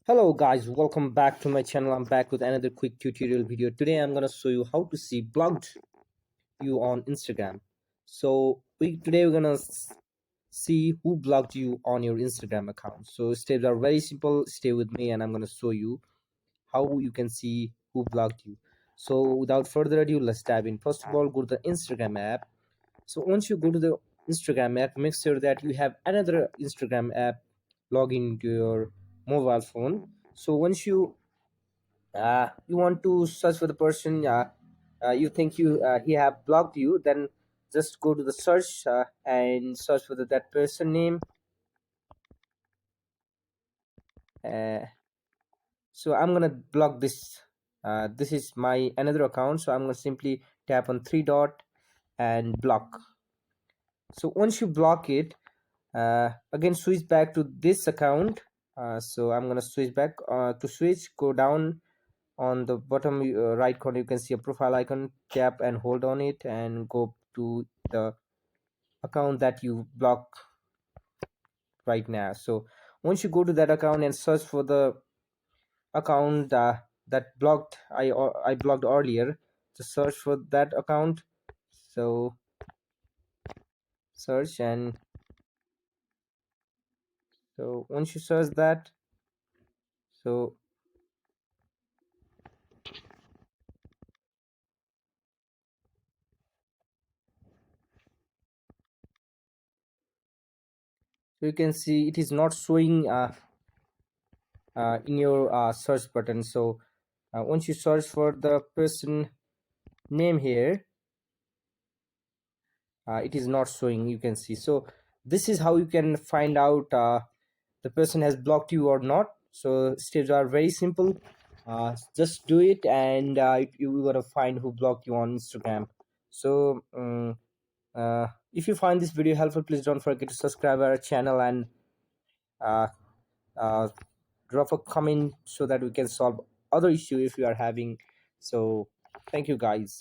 Hello guys, welcome back to my channel. I'm back with another quick tutorial video. Today I'm gonna show you how to see blocked you on Instagram. So today we're gonna see who blocked you on your Instagram account. So steps are very simple. Stay with me and I'm gonna show you how you can see who blocked you. So without further ado, let's dive in. First of all, go to the Instagram app. So once you go to the Instagram app, make sure that you have another Instagram app log into your mobile phone. So once you want to search for the person you think he have blocked you, then just go to the search and search for that person name. uh, so I'm gonna block this. This is my another account, so I'm gonna simply tap on three dot and block. So once you block it, again switch back to this account. So I'm gonna switch back. To switch, go down on the bottom right corner, you can see a profile icon. Tap and hold on it and go to the account that you block right now. So once you go to that account and search for the account that blocked I blocked earlier, just search for that account. So search, and so once you search that, so you can see it is not showing in your search button. So once you search for the person name here, it is not showing, you can see. So this is how you can find out the person has blocked you or not. So steps are very simple. Just do it, and you gotta find who blocked you on Instagram. So if you find this video helpful, please don't forget to subscribe our channel and uh, uh, drop a comment so that we can solve other issue if you are having. So thank you guys.